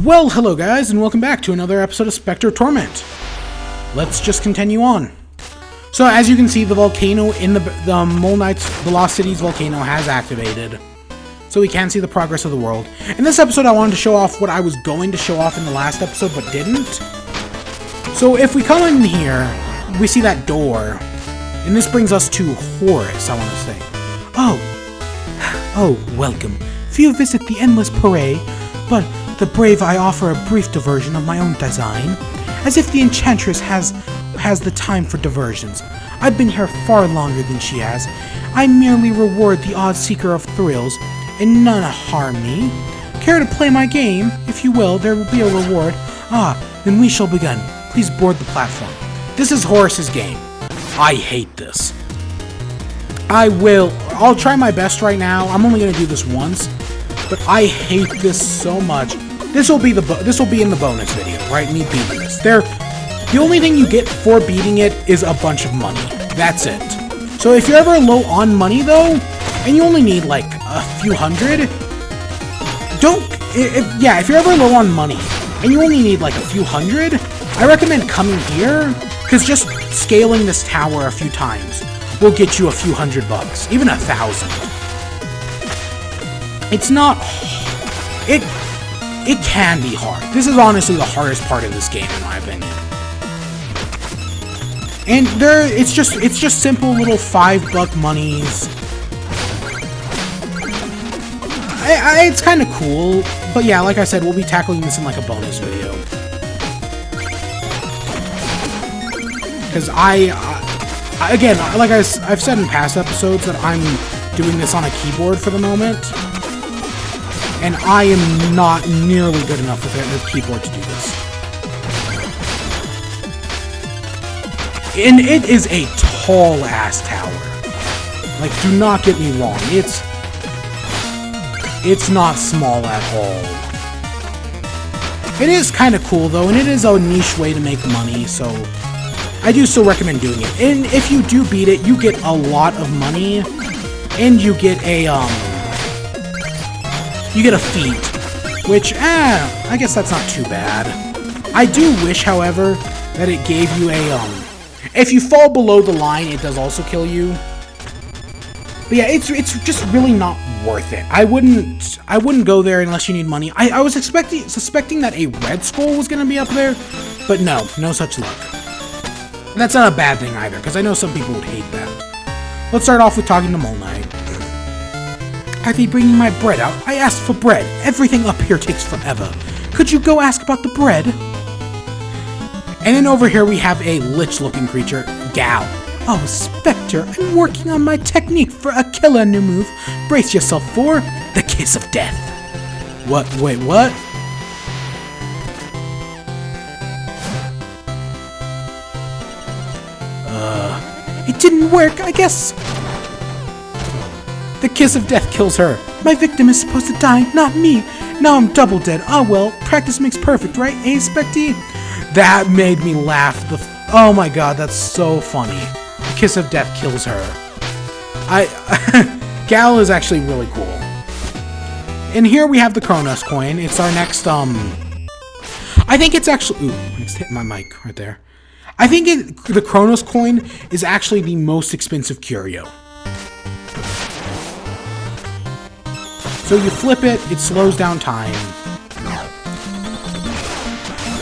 Well, hello guys, and welcome back to another episode of Specter of Torment. Let's just continue on. So, as you can see, the volcano in the Mole Knight's Lost City's volcano has activated. So we can see the progress of the world. In this episode, I wanted to show off what I was going to show off in the last episode, but didn't. So if we come in here, we see that door. And this brings us to Horace, I want to say. Oh, welcome. Few visit the endless parade, but the brave I offer a brief diversion of my own design, as if the enchantress has the time for diversions. I've been here far longer than she has. I merely reward the odd seeker of thrills, and none harm me. Care to play my game? If you will, there will be a reward. Then we shall begin. Please board the platform. This is Horace's game. I hate this. I'll try my best right now. I'm only going to do this once, but I hate this so much. This will be in the bonus video, right? Me beating this. The only thing you get for beating it is a bunch of money. That's it. So if you're ever low on money though, and you only need like a few hundred, if you're ever low on money and you only need like a few hundred, I recommend coming here, because just scaling this tower a few times will get you a few $100, even 1,000. It's not. It can be hard. This is honestly the hardest part of this game, in my opinion. And it's just simple little $5 monies. It's kind of cool, but yeah, like I said, we'll be tackling this in like a bonus video. Because again, like I've said in past episodes, that I'm doing this on a keyboard for the moment. And I am not nearly good enough with a keyboard to do this. And it is a tall-ass tower. Like, do not get me wrong. It's not small at all. It is kind of cool, though, and it is a niche way to make money, so I do still recommend doing it. And if you do beat it, you get a lot of money, and you get a feat, which, I guess that's not too bad. I do wish, however, that it gave you if you fall below the line, it does also kill you. But yeah, it's just really not worth it. I wouldn't go there unless you need money. I was suspecting that a red skull was going to be up there, but no such luck. And that's not a bad thing either, because I know some people would hate that. Let's start off with talking to Mole Knight. Are they bringing my bread out? I asked for bread. Everything up here takes forever. Could you go ask about the bread? And then over here we have a lich-looking creature, Gal. Oh, Spectre, I'm working on my technique for a killer new move. Brace yourself for the kiss of death. What? Wait, what? It didn't work, I guess. The kiss of death kills her. My victim is supposed to die, not me. Now I'm double dead. Oh well, practice makes perfect, right? Eh, Specty? That made me laugh. Oh my god, that's so funny. The kiss of death kills her. Gal is actually really cool. And here we have the Kronos coin. It's our next, I think it's actually, ooh, I just hit my mic right there. I think the Kronos coin is actually the most expensive curio. So you flip it, it slows down time.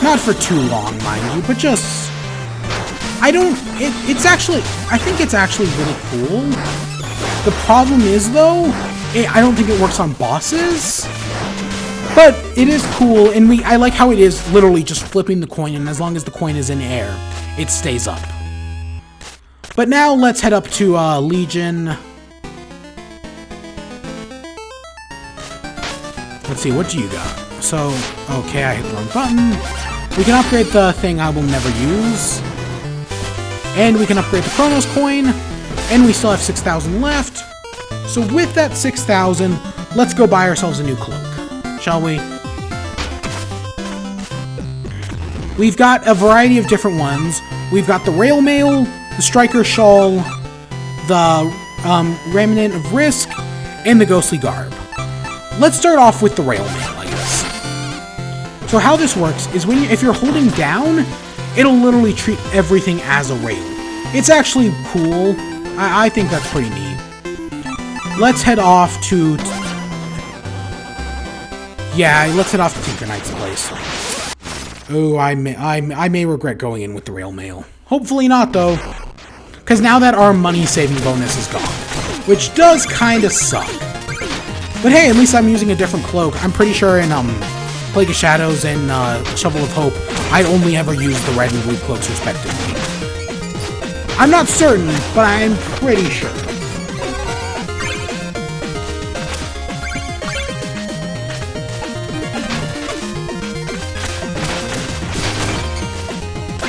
Not for too long, mind you, but just... I think it's actually really cool. The problem is, though, I don't think it works on bosses. But it is cool, and I like how it is literally just flipping the coin, and as long as the coin is in air, it stays up. But now let's head up to Legion. Let's see, what do you got? So, okay, I hit the wrong button. We can upgrade the thing I will never use. And we can upgrade the Kronos coin. And we still have 6,000 left. So with that 6,000, let's go buy ourselves a new cloak. Shall we? We've got a variety of different ones. We've got the Rail Mail, the Striker Shawl, the Remnant of Risk, and the Ghostly Garb. Let's start off with the Rail Mail, I guess. So how this works is if you're holding down, it'll literally treat everything as a rail. It's actually cool. I think that's pretty neat. Let's head off to... Yeah, let's head off to Tinker Knight's place. Oh, I may regret going in with the rail mail. Hopefully not, though. Because now that our money-saving bonus is gone. Which does kind of suck. But hey, at least I'm using a different cloak. I'm pretty sure in Plague of Shadows and Shovel of Hope, I only ever used the red and blue cloaks respectively. I'm not certain, but I'm pretty sure.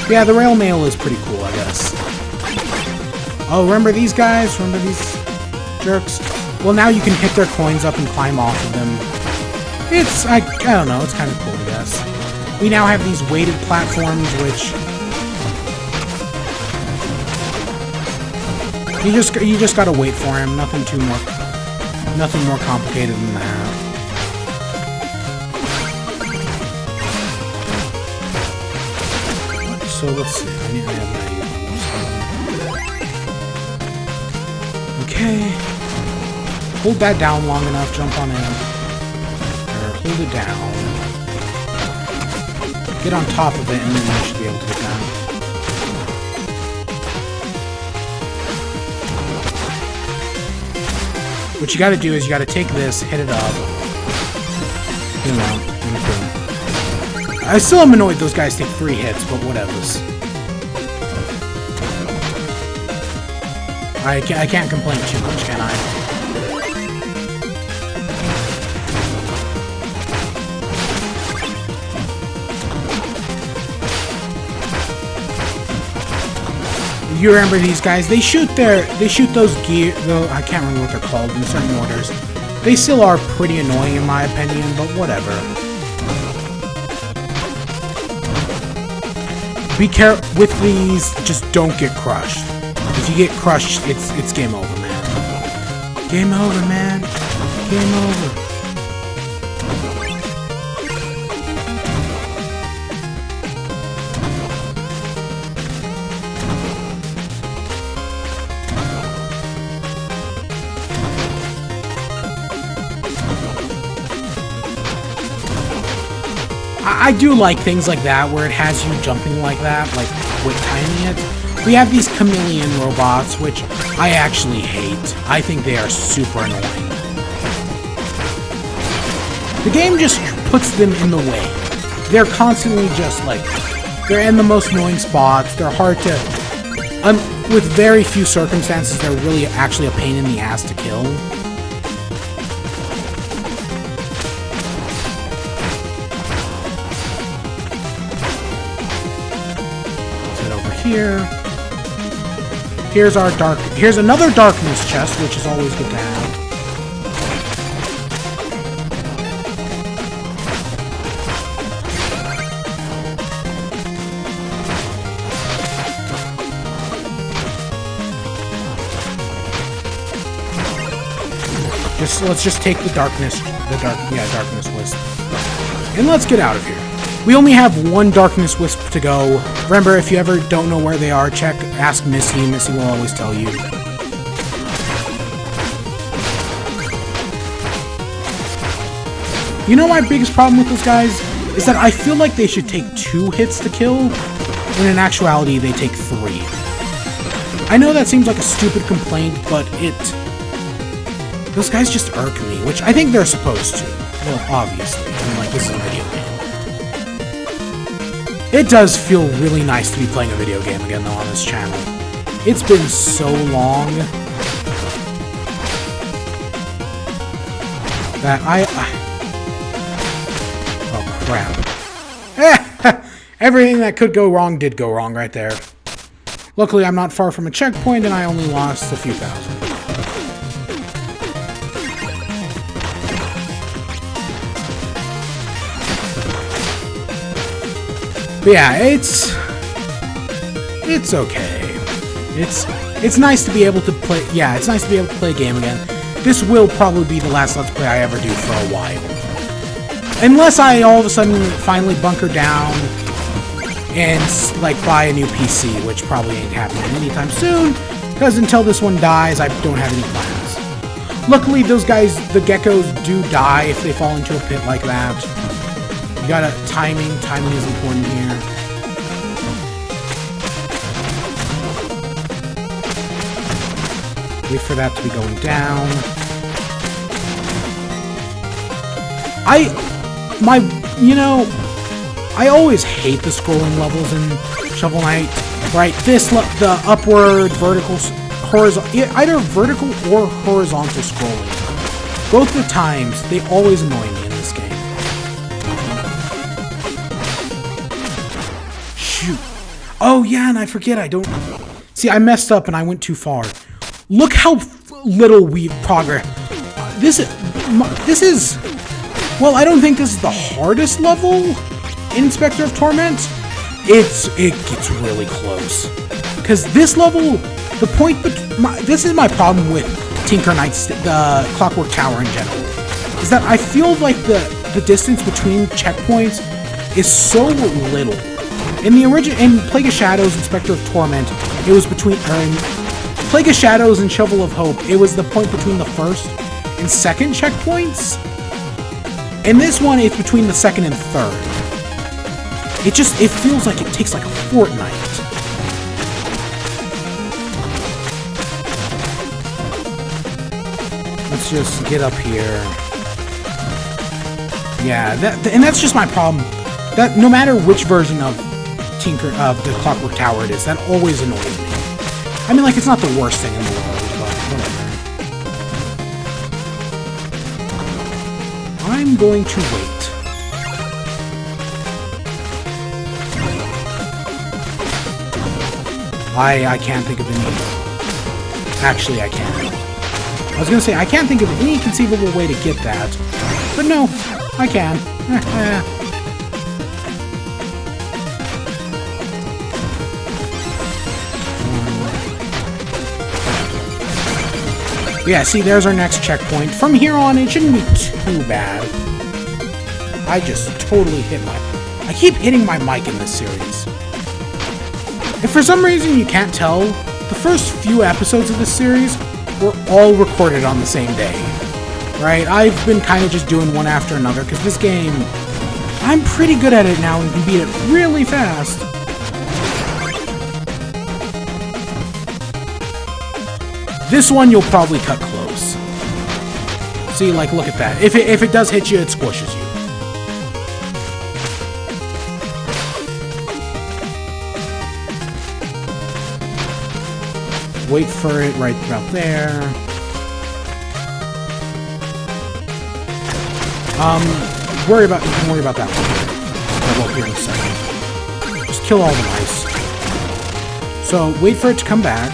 Yeah, the rail mail is pretty cool, I guess. Oh, remember these guys? Remember these jerks? Well, now you can hit their coins up and climb off of them. It's, I don't know, it's kind of cool, I guess. We now have these weighted platforms, which... You just gotta wait for him. Nothing more complicated than that. So let's see. I need to have an idea. Okay. Hold that down long enough. Jump on in. Or hold it down. Get on top of it, and then you should be able to get down. What you gotta do is you gotta take this, hit it up. You know, and boom. I still am annoyed those guys take 3 hits, but whatevers. I can't complain too much, can I? You remember these guys? They shoot those gear. Though I can't remember what they're called in certain orders. They still are pretty annoying in my opinion, but whatever. Be careful with these. Just don't get crushed. If you get crushed, it's game over, man. Game over, man. Game over. I do like things like that, where it has you jumping like that, like quick timing it. We have these chameleon robots, which I actually hate. I think they are super annoying. The game just puts them in the way. They're constantly just like, they're in the most annoying spots, they're hard to, with very few circumstances, they're really actually a pain in the ass to kill. Here. Here's another darkness chest, which is always good to have. Let's just take the darkness wisp. And let's get out of here. We only have 1 darkness wisp to go. Remember, if you ever don't know where they are, ask Missy. Missy will always tell you. You know my biggest problem with those guys? Is that I feel like they should take 2 hits to kill, when in actuality they take 3. I know that seems like a stupid complaint, but those guys just irk me, which I think they're supposed to. Well, obviously. I mean, like, this is a video game. It does feel really nice to be playing a video game again, though, on this channel. It's been so long that oh, crap. Everything that could go wrong did go wrong right there. Luckily, I'm not far from a checkpoint, and I only lost a few thousand. But yeah, it's okay. It's nice to be able to play. Yeah, it's nice to be able to play a game again. This will probably be the last Let's Play I ever do for a while. Unless I all of a sudden finally bunker down and, like, buy a new PC, which probably ain't happening anytime soon, because until this one dies, I don't have any plans. Luckily, those guys, the geckos, do die if they fall into a pit like that. You gotta, timing is important here. Wait for that to be going down. I always hate the scrolling levels in Shovel Knight. Right, the upward, vertical, horizontal, either vertical or horizontal scrolling. Both the times, they always annoy me in this game. Shoot. Oh yeah, and I forget, See, I messed up and I went too far. Look how little we've progressed. This is... Well, I don't think this is the hardest level in Specter of Torment. It gets really close. Because this level, this is my problem with Tinker Knight's, the Clockwork Tower in general, is that I feel like the distance between checkpoints is so little. In Plague of Shadows and Specter of Torment, it was between, Plague of Shadows and Shovel of Hope, it was the point between the first and second checkpoints. In this one, it's between the second and third. It feels like it takes like a fortnight. Let's just get up here. Yeah, and that's just my problem. That no matter which version of the Clockwork Tower it is, that always annoys me. I mean, like, it's not the worst thing in the world, but whatever. I'm going to wait. I can't think of any... Actually, I can. I was going to say, I can't think of any conceivable way to get that. But no, I can. Yeah, see, there's our next checkpoint. From here on, it shouldn't be too bad. I just totally I keep hitting my mic in this series. If for some reason you can't tell, the first few episodes of this series were all recorded on the same day. Right? I've been kind of just doing one after another, because this game, I'm pretty good at it now and can beat it really fast. This one you'll probably cut close. See, like, look at that. If it does hit you, it squishes you. Wait for it right about there. You can worry about that one. I won't here in a second. Just kill all the mice. So, wait for it to come back.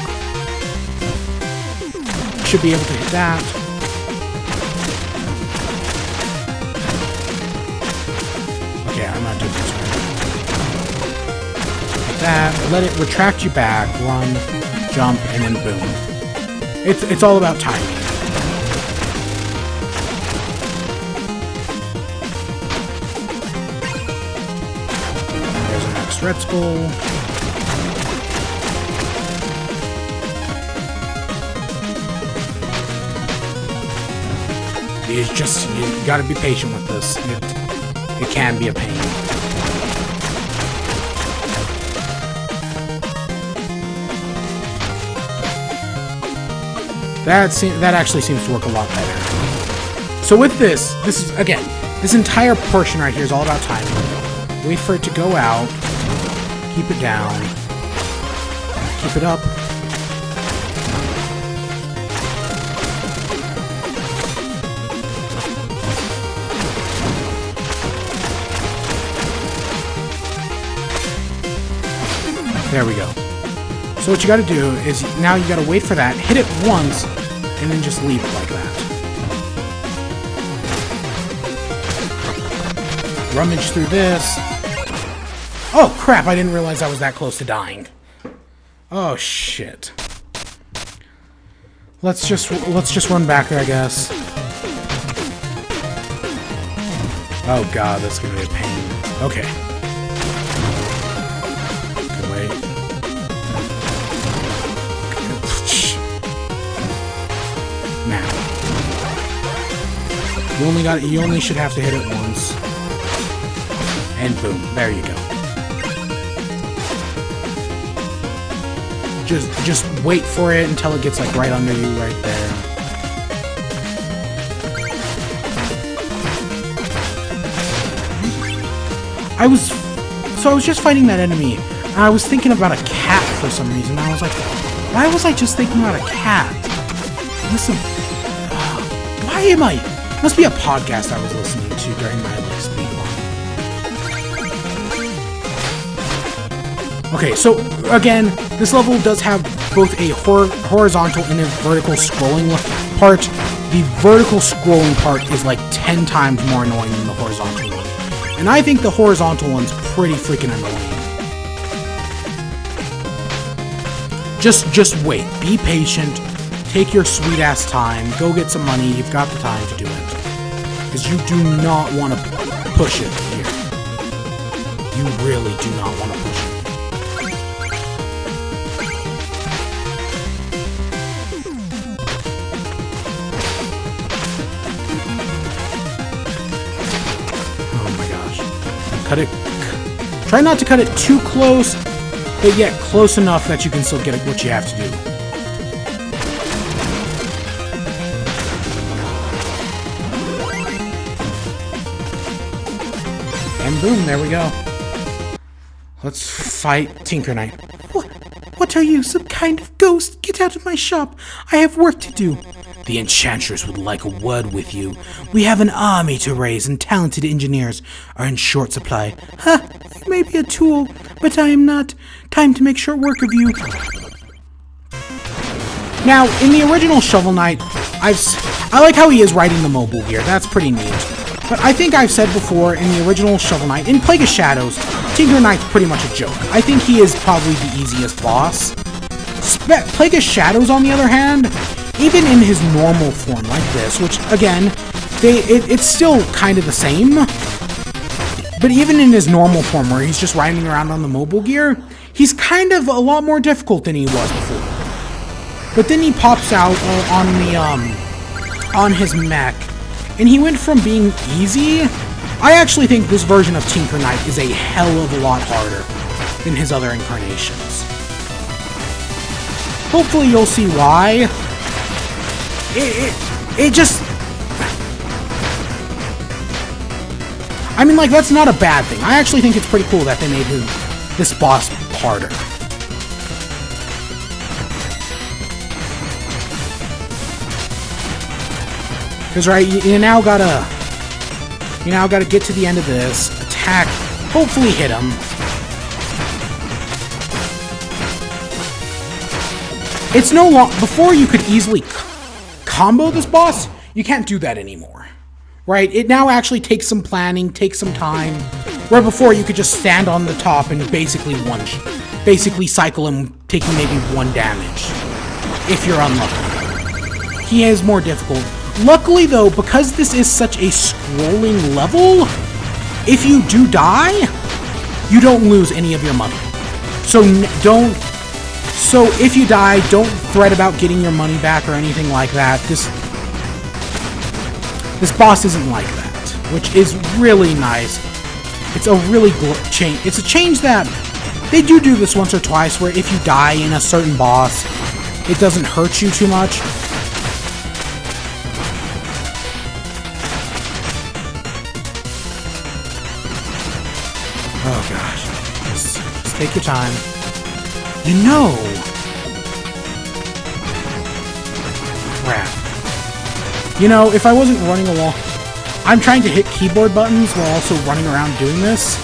Should be able to hit that. Okay, I'm not doing this right. Hit that. Let it retract you back. Run, jump, and then boom. It's all about timing. There's our next red skull. It's just, you gotta be patient with this. It can be a pain. That actually seems to work a lot better. So with this is, again, this entire portion right here is all about timing. Wait for it to go out. Keep it down. Keep it up. There we go. So what you gotta do is, now you gotta wait for that, hit it once, and then just leave it like that. Rummage through this. Oh crap, I didn't realize I was that close to dying. Oh shit. Let's just run back there, I guess. Oh god, that's gonna be a pain. Okay. Okay, wait. Now. You only should have to hit it once. And boom, there you go. Just wait for it until it gets like right under you right there. I was just fighting that enemy, and I was thinking about a cat for some reason. I was like, why was I just thinking about a cat? Listen, why am I? Must be a podcast I was listening to during my like speed run. Okay, so again, this level does have both a horizontal and a vertical scrolling part. The vertical scrolling part is like 10 times more annoying than the horizontal one. And I think the horizontal one's pretty freaking annoying. Just wait. Be patient. Take your sweet ass time. Go get some money. You've got the time to do it. Because you do not want to push it here. You really do not want to push it. Cut it. Try not to cut it too close, but yet close enough that you can still get what you have to do. And boom, there we go. Let's fight Tinker Knight. What are you, some kind of ghost? Get out of my shop. I have work to do. The Enchantress would like a word with you. We have an army to raise, and talented engineers are in short supply. Ha! You may be a tool, but I am not. Time to make short work of you. Now, in the original Shovel Knight, I like how he is riding the mobile gear. That's pretty neat. But I think I've said before, in the original Shovel Knight, in Plague of Shadows, Tinker Knight's pretty much a joke. I think he is probably the easiest boss. Plague of Shadows, on the other hand, even in his normal form like this, which, again, it's still kind of the same, but even in his normal form, where he's just riding around on the mobile gear, he's kind of a lot more difficult than he was before. But then he pops out on his mech, and he went from being easy. I actually think this version of Tinker Knight is a hell of a lot harder than his other incarnations. Hopefully you'll see why. It just... I mean, like, that's not a bad thing. I actually think it's pretty cool that they made this boss harder. Because, right, you now gotta get to the end of this, attack, hopefully hit him. It's no long... Before you could easily combo this boss, you can't do that anymore. Right? It now actually takes some planning, takes some time. Where before you could just stand on the top and basically cycle him, taking maybe 1 damage. If you're unlucky. He is more difficult. Luckily though, because this is such a scrolling level, if you do die, you don't lose any of your money. So if you die, don't fret about getting your money back or anything like that. This boss isn't like that, which is really nice. It's a really change. It's a change that they do this once or twice, where if you die in a certain boss, it doesn't hurt you too much. Oh gosh, just take your time. You know, crap. You know, if I wasn't running along... I'm trying to hit keyboard buttons while also running around doing this.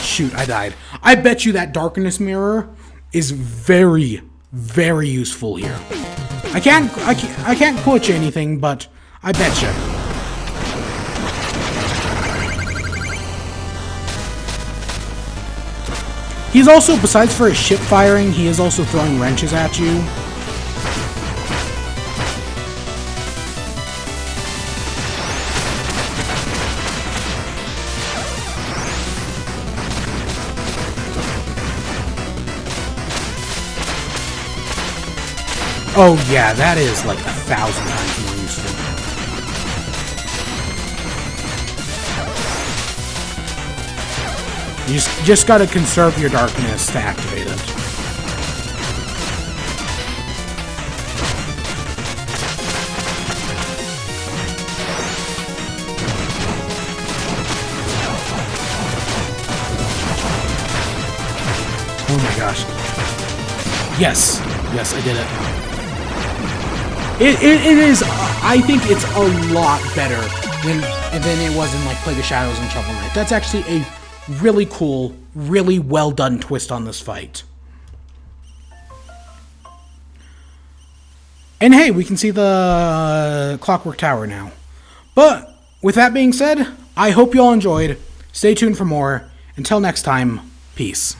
Shoot, I died. I bet you that darkness mirror is very, very useful here. I can't quote you anything, but I bet you. He's also, besides for his ship firing, he is also throwing wrenches at you. Oh yeah, that is like 1,000 times more useful. You just gotta conserve your darkness to activate it. Oh my gosh. Yes. Yes, I did it. It is, I think it's a lot better than it was in like Plague of Shadows and Shovel Knight. That's actually a really cool, really well done twist on this fight. And hey, we can see the Clockwork Tower now. But with that being said, I hope you all enjoyed. Stay tuned for more. Until next time, peace.